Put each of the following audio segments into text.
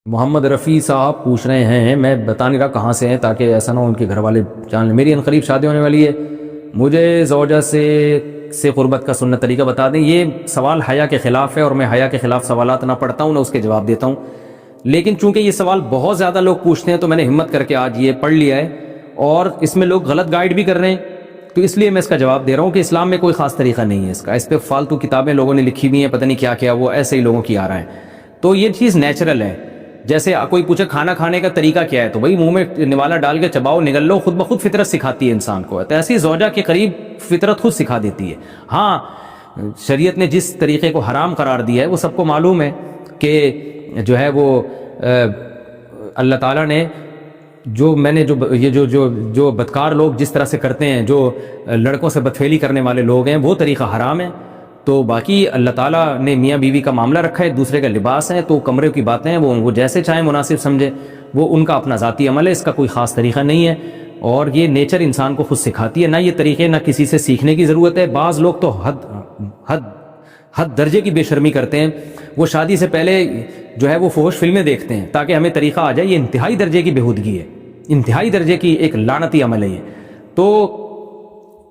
محمد رفیع صاحب پوچھ رہے ہیں، میں بتا نہیں رہا کہاں سے ہیں تاکہ ایسا نہ ہو ان کے گھر والے جان لیں۔ میری عنقریب شادی ہونے والی ہے، مجھے زوجہ سے قربت کا سنت طریقہ بتا دیں۔ یہ سوال حیا کے خلاف ہے اور میں حیا کے خلاف سوالات نہ پڑھتا ہوں نہ اس کے جواب دیتا ہوں، لیکن چونکہ یہ سوال بہت زیادہ لوگ پوچھتے ہیں تو میں نے ہمت کر کے آج یہ پڑھ لیا ہے، اور اس میں لوگ غلط گائیڈ بھی کر رہے ہیں، تو اس لیے میں اس کا جواب دے رہا ہوں کہ اسلام میں کوئی خاص طریقہ نہیں ہے اس کا۔ اس پہ فالتو کتابیں لوگوں نے لکھی ہوئی ہیں، پتہ نہیں کیا کیا، وہ ایسے ہی لوگوں کی آ رہا ہے۔ تو یہ چیز نیچرل ہے۔ جیسے کوئی پوچھے کھانا کھانے کا طریقہ کیا ہے، تو بھائی منہ میں نوالا ڈال کے چباؤ، نگل لو، خود بخود فطرت سکھاتی ہے انسان کو۔ تو ایسی زوجہ کے قریب فطرت خود سکھا دیتی ہے۔ ہاں، شریعت نے جس طریقے کو حرام قرار دیا ہے وہ سب کو معلوم ہے کہ جو ہے وہ اللہ تعالیٰ نے جو بدکار لوگ جس طرح سے کرتے ہیں، جو لڑکوں سے بدفعلی کرنے والے لوگ ہیں، وہ طریقہ حرام ہے۔ تو باقی اللہ تعالیٰ نے میاں بیوی کا معاملہ رکھا ہے، دوسرے کا لباس ہے، تو کمرے کی باتیں ہیں وہ جیسے چاہیں مناسب سمجھے، وہ ان کا اپنا ذاتی عمل ہے، اس کا کوئی خاص طریقہ نہیں ہے، اور یہ نیچر انسان کو خود سکھاتی ہے۔ نہ یہ طریقے نہ کسی سے سیکھنے کی ضرورت ہے۔ بعض لوگ تو حد درجے کی بے شرمی کرتے ہیں، وہ شادی سے پہلے جو ہے وہ فحش فلمیں دیکھتے ہیں تاکہ ہمیں طریقہ آ جائے۔ یہ انتہائی درجے کی بےہودگی ہے، انتہائی درجے کی ایک لعنتی عمل ہے یہ۔ تو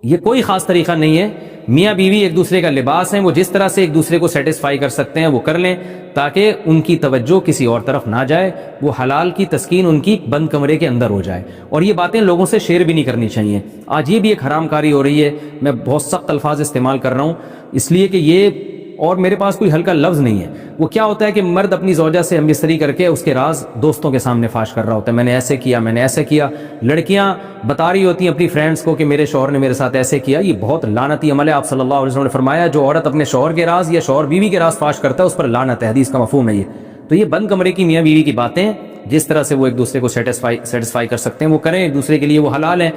یہ کوئی خاص طریقہ نہیں ہے۔ میاں بیوی ایک دوسرے کا لباس ہیں، وہ جس طرح سے ایک دوسرے کو سیٹسفائی کر سکتے ہیں وہ کر لیں، تاکہ ان کی توجہ کسی اور طرف نہ جائے، وہ حلال کی تسکین ان کی بند کمرے کے اندر ہو جائے۔ اور یہ باتیں لوگوں سے شیئر بھی نہیں کرنی چاہیے۔ آج یہ بھی ایک حرام کاری ہو رہی ہے، میں بہت سخت الفاظ استعمال کر رہا ہوں اس لیے کہ یہ، اور میرے پاس کوئی ہلکا لفظ نہیں ہے۔ وہ کیا ہوتا ہے کہ مرد اپنی زوجہ سے ہم بستری کر کے اس کے راز دوستوں کے سامنے فاش کر رہا ہوتا ہے، میں نے ایسے کیا، میں نے ایسے کیا۔ لڑکیاں بتا رہی ہوتی ہیں اپنی فرینڈز کو کہ میرے شوہر نے میرے ساتھ ایسے کیا۔ یہ بہت لعنتی عمل ہے۔ آپ صلی اللہ علیہ وسلم نے فرمایا جو عورت اپنے شوہر کے راز یا شوہر بیوی کے راز فاش کرتا ہے اس پر لعنت ہے، حدیث کا مفہوم ہے یہ۔ تو یہ بند کمرے کی میاں بیوی کی باتیں، جس طرح سے وہ ایک دوسرے کو سیٹسفائی کر سکتے ہیں وہ کریں، ایک دوسرے کے لیے وہ حلال ہیں۔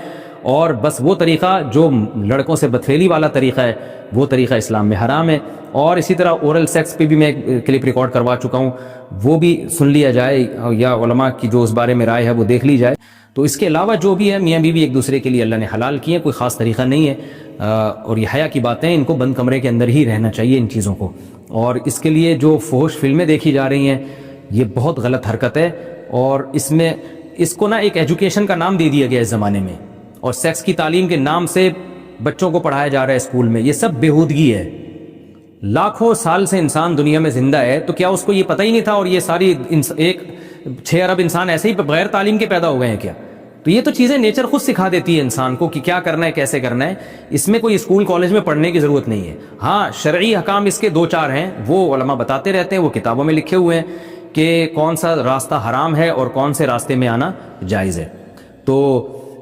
اور بس وہ طریقہ جو لڑکوں سے بدفعلی والا طریقہ ہے وہ طریقہ اسلام میں حرام ہے۔ اور اسی طرح اورل سیکس پہ بھی میں کلپ ریکارڈ کروا چکا ہوں، وہ بھی سن لیا جائے، یا علماء کی جو اس بارے میں رائے ہے وہ دیکھ لی جائے۔ تو اس کے علاوہ جو بھی ہے میاں بیوی ایک دوسرے کے لیے اللہ نے حلال کیے، کوئی خاص طریقہ نہیں ہے۔ اور یہ حیا کی باتیں، ان کو بند کمرے کے اندر ہی رہنا چاہیے ان چیزوں کو۔ اور اس کے لیے جو فحش فلمیں دیکھی جا رہی ہیں یہ بہت غلط حرکت ہے، اور اس کو نا ایک ایجوکیشن کا نام دے دیا گیا اس زمانے میں، اور سیکس کی تعلیم کے نام سے بچوں کو پڑھایا جا رہا ہے اسکول میں۔ یہ سب بےہودگی ہے۔ لاکھوں سال سے انسان دنیا میں زندہ ہے، تو کیا اس کو یہ پتہ ہی نہیں تھا؟ اور یہ ساری 6 ارب انسان ایسے ہی بغیر تعلیم کے پیدا ہو گئے ہیں کیا؟ تو یہ تو چیزیں نیچر خود سکھا دیتی ہے انسان کو کہ کیا کرنا ہے، کیسے کرنا ہے۔ اس میں کوئی اسکول کالج میں پڑھنے کی ضرورت نہیں ہے۔ ہاں، شرعی احکام اس کے 2-4 ہیں، وہ علماء بتاتے رہتے ہیں، وہ کتابوں میں لکھے ہوئے ہیں کہ کون سا راستہ حرام ہے اور کون سے راستے میں آنا جائز ہے۔ تو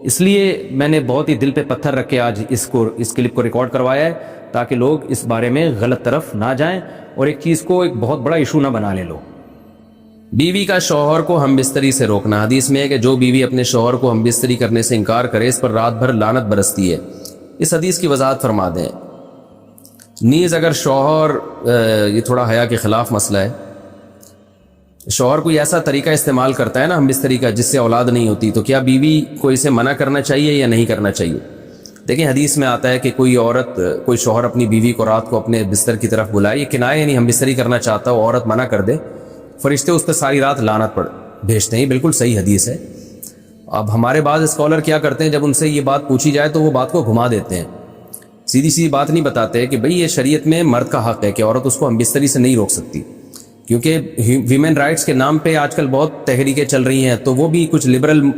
اس لیے میں نے بہت ہی دل پہ پتھر رکھ کے آج اس کلپ کو ریکارڈ کروایا ہے، تاکہ لوگ اس بارے میں غلط طرف نہ جائیں اور ایک چیز کو ایک بہت بڑا ایشو نہ بنا لے لو۔ بیوی کا شوہر کو ہم بستری سے روکنا۔ حدیث میں ہے کہ جو بیوی اپنے شوہر کو ہم بستری کرنے سے انکار کرے اس پر رات بھر لعنت برستی ہے۔ اس حدیث کی وضاحت فرما دیں۔ نیز اگر شوہر، یہ تھوڑا حیا کے خلاف مسئلہ ہے، شوہر کوئی ایسا طریقہ استعمال کرتا ہے نا ہم بستری کا جس سے اولاد نہیں ہوتی، تو کیا بیوی کو اسے منع کرنا چاہیے یا نہیں کرنا چاہیے؟ دیکھیں، حدیث میں آتا ہے کہ کوئی شوہر اپنی بیوی کو رات کو اپنے بستر کی طرف بلائے، یہ کنایہ یعنی ہم بستری کرنا چاہتا ہو، عورت منع کر دے، فرشتے اس پہ ساری رات لعنت بھیجتے ہیں۔ بالکل صحیح حدیث ہے۔ اب ہمارے بعض اسکالر کیا کرتے ہیں، جب ان سے یہ بات پوچھی جائے تو وہ بات کو گھما دیتے ہیں، سیدھی سیدھی بات نہیں بتاتے کہ بھئی یہ شریعت میں مرد کا حق ہے کہ عورت اس کو ہم بستری سے نہیں روک سکتی، کیونکہ ویمن رائٹس کے نام پہ آج کل بہت تحریکیں چل رہی ہیں۔ تو وہ بھی کچھ لبرل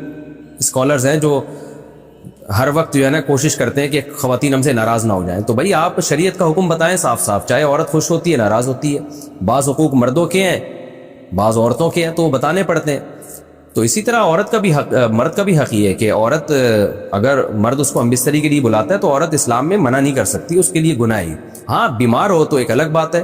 اسکالرز ہیں جو ہر وقت جو ہے نا کوشش کرتے ہیں کہ خواتین ہم سے ناراض نہ ہو جائیں۔ تو بھائی آپ شریعت کا حکم بتائیں صاف صاف، چاہے عورت خوش ہوتی ہے ناراض ہوتی ہے، بعض حقوق مردوں کے ہیں بعض عورتوں کے ہیں، تو وہ بتانے پڑتے ہیں۔ تو اسی طرح عورت کا بھی حق، مرد کا بھی حق یہ ہے کہ عورت، اگر مرد اس کو ہم بستری کے لیے بلاتا ہے تو عورت اسلام میں منع نہیں کر سکتی، اس کے لیے گناہ ہے۔ ہاں، بیمار ہو تو ایک الگ بات ہے،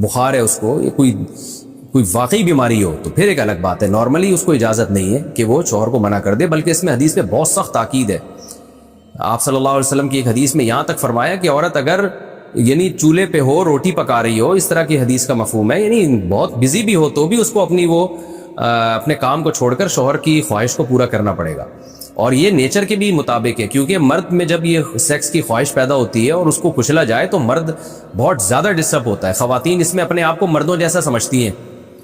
بخار ہے اس کو، یا کوئی واقعی بیماری ہو تو پھر ایک الگ بات ہے۔ نارملی اس کو اجازت نہیں ہے کہ وہ شوہر کو منع کر دے، بلکہ اس میں حدیث میں بہت سخت تاکید ہے۔ آپ صلی اللہ علیہ وسلم کی ایک حدیث میں یہاں تک فرمایا کہ عورت اگر یعنی چولہے پہ ہو، روٹی پکا رہی ہو، اس طرح کی حدیث کا مفہوم ہے، یعنی بہت بزی بھی ہو تو بھی اس کو اپنے کام کو چھوڑ کر شوہر کی خواہش کو پورا کرنا پڑے گا۔ اور یہ نیچر کے بھی مطابق ہے، کیونکہ مرد میں جب یہ سیکس کی خواہش پیدا ہوتی ہے اور اس کو کچلا جائے تو مرد بہت زیادہ ڈسٹرب ہوتا ہے۔ خواتین اس میں اپنے آپ کو مردوں جیسا سمجھتی ہیں،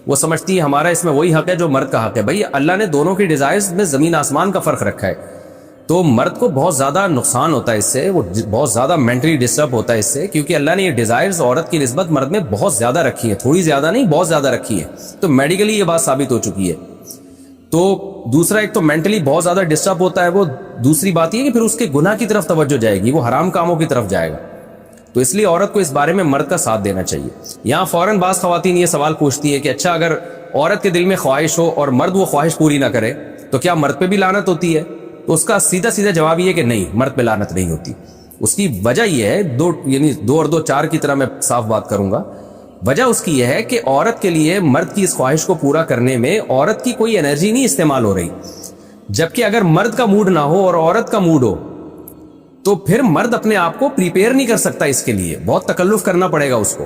وہ سمجھتی ہے ہمارا اس میں وہی حق ہے جو مرد کا حق ہے. بھائی اللہ نے دونوں کی ڈیزائرز میں زمین آسمان کا فرق رکھا ہے. تو مرد کو بہت زیادہ نقصان ہوتا ہے اس سے, وہ بہت زیادہ مینٹلی ڈسٹرب ہوتا ہے اس سے, کیونکہ اللہ نے یہ ڈیزائرز عورت کی نسبت مرد میں بہت زیادہ رکھی ہے, تھوڑی زیادہ نہیں بہت زیادہ رکھی ہے. تو میڈیکلی یہ بات ثابت ہو چکی ہے. تو دوسرا ایک تو مینٹلی بہت زیادہ ڈسٹرب ہوتا ہے وہ, دوسری بات یہ کہ پھر اس کے گناہ کی طرف توجہ جائے گی, وہ حرام کاموں کی طرف جائے گا. تو اس لیے عورت کو اس بارے میں مرد کا ساتھ دینا چاہیے. یہاں فوراً بعض خواتین یہ سوال پوچھتی ہے کہ اچھا اگر عورت کے دل میں خواہش ہو اور مرد وہ خواہش پوری نہ کرے تو کیا مرد پہ بھی لعنت ہوتی ہے؟ تو اس کا سیدھا سیدھا جواب یہ ہے کہ نہیں, مرد پہ لعنت نہیں ہوتی. اس کی وجہ یہ ہے, دو اور دو چار کی طرح میں صاف بات کروں گا. وجہ اس کی یہ ہے کہ عورت کے لیے مرد کی اس خواہش کو پورا کرنے میں عورت کی کوئی انرجی نہیں استعمال ہو رہی, جبکہ اگر مرد کا موڈ نہ ہو اور عورت کا موڈ ہو تو پھر مرد اپنے آپ کو پریپیئر نہیں کر سکتا, اس کے لیے بہت تکلف کرنا پڑے گا اس کو.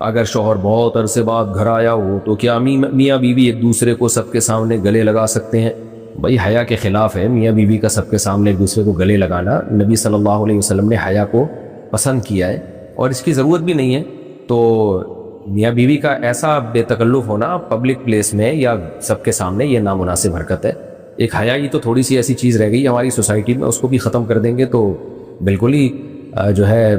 اگر شوہر بہت عرصے بعد گھر آیا ہو تو کیا میاں بیوی ایک دوسرے کو سب کے سامنے گلے لگا سکتے ہیں؟ بھائی حیا کے خلاف ہے میاں بیوی کا سب کے سامنے ایک دوسرے کو گلے لگانا. نبی صلی اللہ علیہ وسلم نے حیا کو پسند کیا ہے اور اس کی ضرورت بھی نہیں ہے. تو میاں بیوی کا ایسا بے تکلف ہونا پبلک پلیس میں یا سب کے سامنے یہ نامناسب حرکت ہے. ایک حیا ہی تو تھوڑی سی ایسی چیز رہ گئی ہماری سوسائٹی میں, اس کو بھی ختم کر دیں گے تو بالکل ہی جو ہے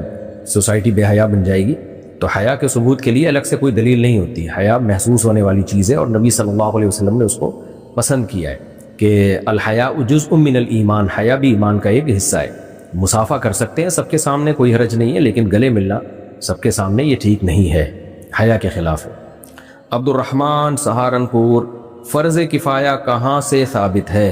سوسائٹی بے حیا بن جائے گی. تو حیا کے ثبوت کے لیے الگ سے کوئی دلیل نہیں ہوتی. حیا محسوس ہونے والی چیز ہے اور نبی صلی اللہ علیہ وسلم نے اس کو پسند کیا ہے کہ الحیاء جزء من الایمان, حیا بھی ایمان کا ایک حصہ ہے. مصافحہ کر سکتے ہیں سب کے سامنے, کوئی حرج نہیں ہے, لیکن گلے ملنا سب کے سامنے یہ ٹھیک نہیں ہے, حیا کے خلاف ہے. عبد الرحمن سہارنپور, فرض کفایہ کہاں سے ثابت ہے؟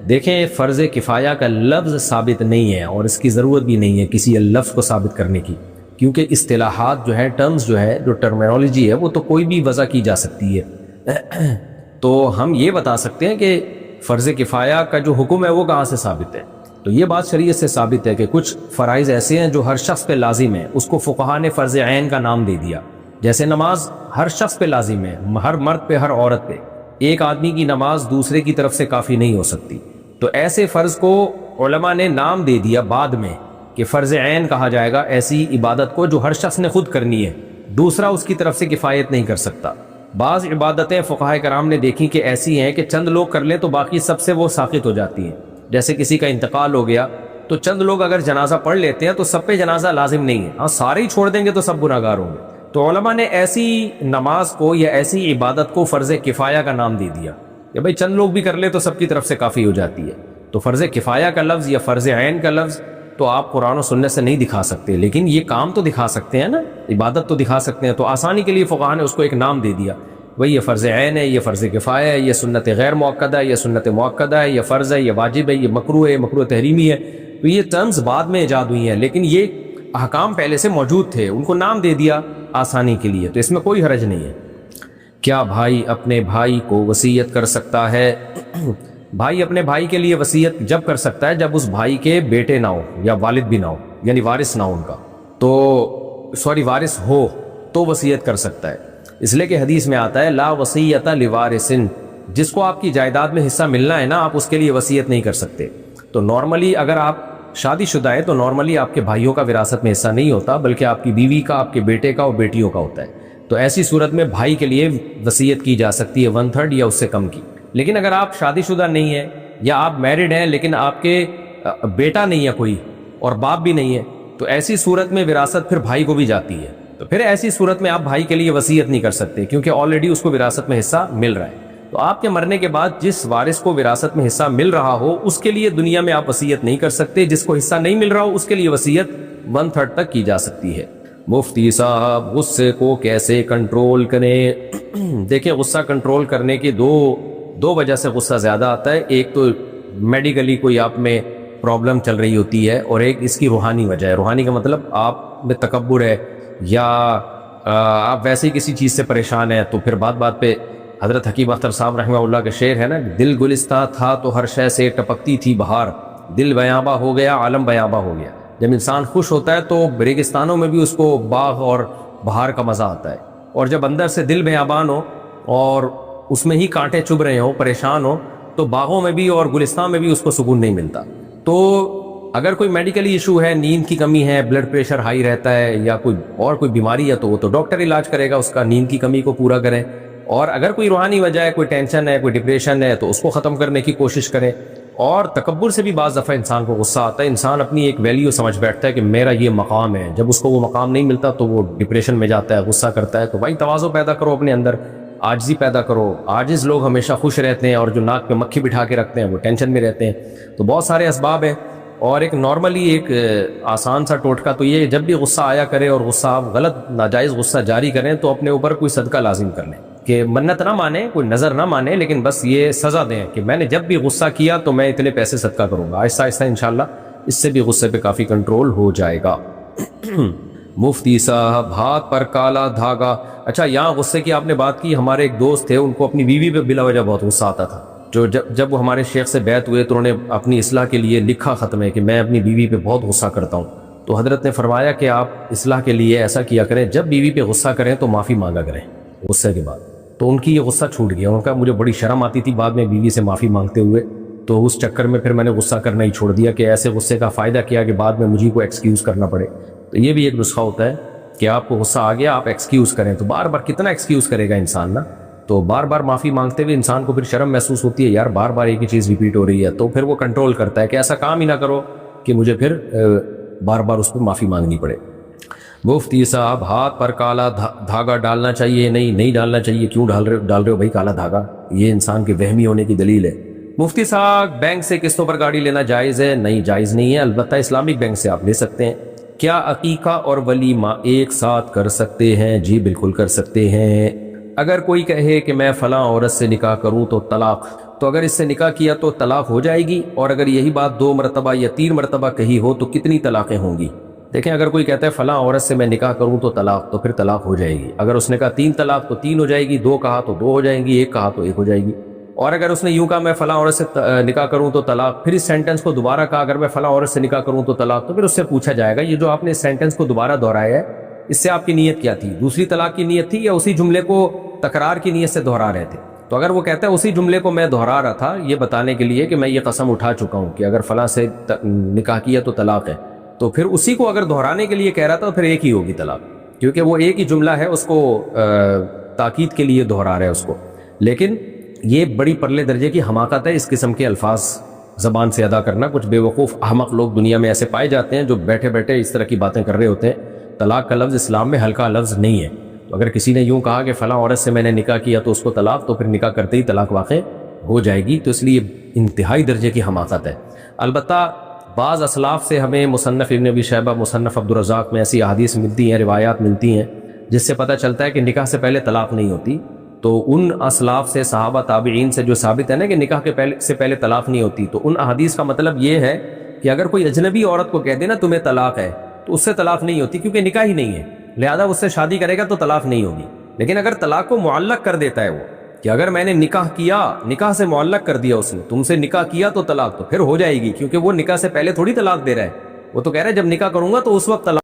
دیکھیں فرض کفایہ کا لفظ ثابت نہیں ہے اور اس کی ضرورت بھی نہیں ہے کسی لفظ کو ثابت کرنے کی, کیونکہ اصطلاحات جو ہے, ٹرمز جو ہے, جو ٹرمینالوجی ہے وہ تو کوئی بھی وضع کی جا سکتی ہے. تو ہم یہ بتا سکتے ہیں کہ فرض کفایہ کا جو حکم ہے وہ کہاں سے ثابت ہے. تو یہ بات شریعت سے ثابت ہے کہ کچھ فرائض ایسے ہیں جو ہر شخص پہ لازم ہے, اس کو فقہا نے فرض عین کا نام دے دیا. جیسے نماز ہر شخص پہ لازم ہے, ہر مرد پہ, ہر عورت پہ. ایک آدمی کی نماز دوسرے کی طرف سے کافی نہیں ہو سکتی. تو ایسے فرض کو علماء نے نام دے دیا بعد میں کہ فرض عین کہا جائے گا ایسی عبادت کو جو ہر شخص نے خود کرنی ہے, دوسرا اس کی طرف سے کفایت نہیں کر سکتا. بعض عبادتیں فقہاء کرام نے دیکھی کہ ایسی ہیں کہ چند لوگ کر لیں تو باقی سب سے وہ ساقط ہو جاتی ہیں. جیسے کسی کا انتقال ہو گیا تو چند لوگ اگر جنازہ پڑھ لیتے ہیں تو سب پہ جنازہ لازم نہیں ہے, ہاں سارے ہی چھوڑ دیں گے تو سب گناہگار ہوں گے. تو علماء نے ایسی نماز کو یا ایسی عبادت کو فرض کفایہ کا نام دے دیا کہ بھائی چند لوگ بھی کر لے تو سب کی طرف سے کافی ہو جاتی ہے. تو فرض کفایہ کا لفظ یا فرض عین کا لفظ تو آپ قرآن و سنت سے نہیں دکھا سکتے, لیکن یہ کام تو دکھا سکتے ہیں نا, عبادت تو دکھا سکتے ہیں. تو آسانی کے لیے فقہا نے اس کو ایک نام دے دیا, بھئی یہ فرض عین ہے, یہ فرض کفایہ ہے, یہ سنت غیر مؤکدہ ہے, یہ سنت مؤکدہ ہے, یہ فرض ہے, یہ واجب ہے, یہ مکروہ ہے, مکروہ تحریمی ہے. تو یہ ٹرمز بعد میں ایجاد ہوئی ہیں, لیکن یہ احکام پہلے سے موجود تھے, ان کو نام دے دیا آسانی کے لیے. تو اس میں کوئی حرج نہیں ہے. کیا بھائی اپنے بھائی کو وصیت کر سکتا ہے؟ بھائی اپنے بھائی کے لیے وصیت جب کر سکتا ہے جب اس بھائی کے بیٹے نہ ہو یا والد بھی نہ ہو, یعنی وارث نہ ہو ان کا, تو وارث ہو تو وصیت کر سکتا ہے. اس لیے کہ حدیث میں آتا ہے لا وصیت لوارث, جس کو آپ کی جائیداد میں حصہ ملنا ہے نا آپ اس کے لیے وصیت نہیں کر سکتے. تو نارملی اگر آپ شادی شدہ ہیں تو نارملی آپ کے بھائیوں کا وراثت میں حصہ نہیں ہوتا, بلکہ آپ کی بیوی کا, آپ کے بیٹے کا اور بیٹیوں کا ہوتا ہے. تو ایسی صورت میں بھائی کے لیے وصیت کی جا سکتی ہے 1/3 یا اس سے کم کی. لیکن اگر آپ شادی شدہ نہیں ہیں یا آپ میرڈ ہیں لیکن آپ کے بیٹا نہیں ہے کوئی اور باپ بھی نہیں ہے, تو ایسی صورت میں وراثت پھر بھائی کو بھی جاتی ہے. تو پھر ایسی صورت میں آپ بھائی کے لیے وصیت نہیں کر سکتے, کیونکہ آلریڈی اس کو وراثت میں حصہ مل رہا ہے. تو آپ کے مرنے کے بعد جس وارث کو وراثت میں حصہ مل رہا ہو اس کے لیے دنیا میں آپ وصیت نہیں کر سکتے, جس کو حصہ نہیں مل رہا ہو اس کے لیے وصیت 1/3 تک کی جا سکتی ہے. مفتی صاحب غصے کو کیسے کنٹرول کریں؟ دیکھیں غصہ کنٹرول کرنے کی دو وجہ سے غصہ زیادہ آتا ہے. ایک تو میڈیکلی کوئی آپ میں پرابلم چل رہی ہوتی ہے, اور ایک اس کی روحانی وجہ ہے. روحانی کا مطلب آپ میں تکبر ہے یا آپ ویسے ہی کسی چیز سے پریشان ہیں, تو پھر بات پہ حضرت حکیم اختر صاحب رحمہ اللہ کے شعر ہے نا, دل گلستہ تھا تو ہر شے سے ٹپکتی تھی بہار, دل بیاباں ہو گیا عالم بیاباں ہو گیا. جب انسان خوش ہوتا ہے تو ریگستانوں میں بھی اس کو باغ اور بہار کا مزہ آتا ہے, اور جب اندر سے دل بیابان ہو اور اس میں ہی کانٹے چبھ رہے ہوں, پریشان ہو, تو باغوں میں بھی اور گلستان میں بھی اس کو سکون نہیں ملتا. تو اگر کوئی میڈیکلی ایشو ہے, نیند کی کمی ہے, بلڈ پریشر ہائی رہتا ہے یا کوئی بیماری ہے, تو وہ تو ڈاکٹر علاج کرے گا اس کا, نیند کی کمی کو پورا کریں. اور اگر کوئی روحانی وجہ ہے، کوئی ٹینشن ہے، کوئی ڈپریشن ہے، تو اس کو ختم کرنے کی کوشش کریں. اور تکبر سے بھی بعض دفعہ انسان کو غصہ آتا ہے. انسان اپنی ایک ویلیو سمجھ بیٹھتا ہے کہ میرا یہ مقام ہے، جب اس کو وہ مقام نہیں ملتا تو وہ ڈپریشن میں جاتا ہے، غصہ کرتا ہے. تو بھائی تواضع پیدا کرو اپنے اندر، عاجزی پیدا کرو. عاجز لوگ ہمیشہ خوش رہتے ہیں، اور جو ناک پہ مکھی بٹھا کے رکھتے ہیں وہ ٹینشن میں رہتے ہیں. تو بہت سارے اسباب ہیں. اور ایک نارملی ایک آسان سا ٹوٹکا تو یہ، جب بھی غصہ آیا کرے اور غصہ آپ غلط ناجائز غصہ جاری کریں تو اپنے اوپر کوئی صدقہ لازم کر لیں، کہ منت نہ مانیں، کوئی نظر نہ مانیں، لیکن بس یہ سزا دیں کہ میں نے جب بھی غصہ کیا تو میں اتنے پیسے صدقہ کروں گا. آہستہ آہستہ انشاءاللہ اس سے بھی غصے پہ کافی کنٹرول ہو جائے گا. مفتی صاحب، ہاتھ پر کالا دھاگا. اچھا، یہاں غصے کی آپ نے بات کی. ہمارے ایک دوست تھے، ان کو اپنی بیوی پہ بلا وجہ بہت غصہ آتا تھا. جو جب وہ ہمارے شیخ سے بیعت ہوئے تو انہوں نے اپنی اصلاح کے لیے لکھا خط میں کہ میں اپنی بیوی پہ بہت غصہ کرتا ہوں. تو حضرت نے فرمایا کہ آپ اصلاح کے لیے ایسا کیا کریں، جب بیوی پہ غصہ کریں تو معافی مانگا کریں غصے کے بعد. تو ان کی یہ غصہ چھوٹ گیا. ان کا مجھے بڑی شرم آتی تھی بعد میں بیوی سے معافی مانگتے ہوئے، تو اس چکر میں پھر میں نے غصہ کرنا ہی چھوڑ دیا کہ ایسے غصے کا فائدہ کیا کہ بعد میں مجھے کو ایکسکیوز کرنا پڑے. تو یہ بھی ایک نسخہ ہوتا ہے کہ آپ کو غصہ آ گیا، آپ ایکسکیوز کریں. تو بار بار کتنا ایکسکیوز کرے گا انسان نا. تو بار بار معافی مانگتے ہوئے انسان کو پھر شرم محسوس ہوتی ہے، یار بار بار ایک ہی چیز ریپیٹ ہو رہی ہے. تو پھر وہ کنٹرول کرتا ہے کہ ایسا کام ہی نہ کرو کہ مجھے پھر بار بار اس پہ معافی مانگنی پڑے. مفتی صاحب، ہاتھ پر کالا دھاگا ڈالنا چاہیے؟ نہیں ڈالنا چاہیے. کیوں ڈال رہے ہو بھائی کالا دھاگا؟ یہ انسان کے وہمی ہونے کی دلیل ہے. مفتی صاحب، بینک سے قسطوں پر گاڑی لینا جائز ہے؟ نہیں، جائز نہیں ہے. البتہ اسلامک بینک سے آپ لے سکتے ہیں. کیا عقیقہ اور ولیمہ ایک ساتھ کر سکتے ہیں؟ جی بالکل کر سکتے ہیں. اگر کوئی کہے کہ میں فلاں عورت سے نکاح کروں تو طلاق، تو اگر اس سے نکاح کیا تو طلاق ہو جائے گی. اور اگر یہی بات 2 مرتبہ یا 3 مرتبہ کہی ہو تو کتنی طلاقیں ہوں گی؟ دیکھیں، اگر کوئی کہتا ہے فلاں عورت سے میں نکاح کروں تو طلاق، تو پھر طلاق ہو جائے گی. اگر اس نے کہا 3 طلاق تو 3 ہو جائے گی، 2 کہا تو 2 ہو جائیں گی، 1 کہا تو 1 ہو جائے گی. اور اگر اس نے یوں کہا میں فلاں عورت سے نکاح کروں تو طلاق، پھر اس سینٹنس کو دوبارہ کہا اگر میں فلاں عورت سے نکاح کروں تو طلاق، تو پھر اس سے پوچھا جائے گا یہ جو آپ نے اس سینٹنس کو دوبارہ دہرایا ہے، اس سے آپ کی نیت کیا تھی؟ دوسری طلاق کی نیت تھی یا اسی جملے کو تکرار کی نیت سے دہرا رہے تھے؟ تو اگر وہ کہتا ہے اسی جملے کو میں دہرا رہا تھا یہ بتانے کے لیے کہ میں یہ قسم اٹھا چکا ہوں کہ اگر فلاں سے نکاح کیا تو طلاق ہے، تو پھر اسی کو اگر دہرانے کے لیے کہہ رہا تھا تو پھر ایک ہی ہوگی طلاق، کیونکہ وہ ایک ہی جملہ ہے، اس کو تاکید کے لیے دہرا رہے ہیں اس کو. لیکن یہ بڑی پرلے درجے کی حماقت ہے اس قسم کے الفاظ زبان سے ادا کرنا. کچھ بے وقوف احمق لوگ دنیا میں ایسے پائے جاتے ہیں جو بیٹھے بیٹھے اس طرح کی باتیں کر رہے ہوتے ہیں. طلاق کا لفظ اسلام میں ہلکا لفظ نہیں ہے. تو اگر کسی نے یوں کہا کہ فلاں عورت سے میں نے نکاح کیا تو اس کو طلاق، تو پھر نکاح کرتے ہی طلاق واقع ہو جائے گی. تو اس لیے انتہائی درجے کی حماقت ہے. البتہ بعض اسلاف سے ہمیں مصنف ابن ابی شیبہ، مصنف عبدالرزاق میں ایسی احادیث ملتی ہیں، روایات ملتی ہیں جس سے پتہ چلتا ہے کہ نکاح سے پہلے طلاق نہیں ہوتی. تو ان اسلاف سے، صحابہ تابعین سے جو ثابت ہے نا کہ نکاح کے سے پہلے طلاق نہیں ہوتی، تو ان احادیث کا مطلب یہ ہے کہ اگر کوئی اجنبی عورت کو کہہ دے نا تمہیں طلاق ہے، تو اس سے طلاق نہیں ہوتی کیونکہ نکاح ہی نہیں ہے، لہذا اس سے شادی کرے گا تو طلاق نہیں ہوگی. لیکن اگر طلاق کو معلق کر دیتا ہے وہ کہ اگر میں نے نکاح کیا، نکاح سے معلق کر دیا اس نے، تم سے نکاح کیا تو طلاق، تو پھر ہو جائے گی، کیونکہ وہ نکاح سے پہلے تھوڑی طلاق دے رہا ہے. وہ تو کہہ رہا ہے جب نکاح کروں گا تو اس وقت طلاق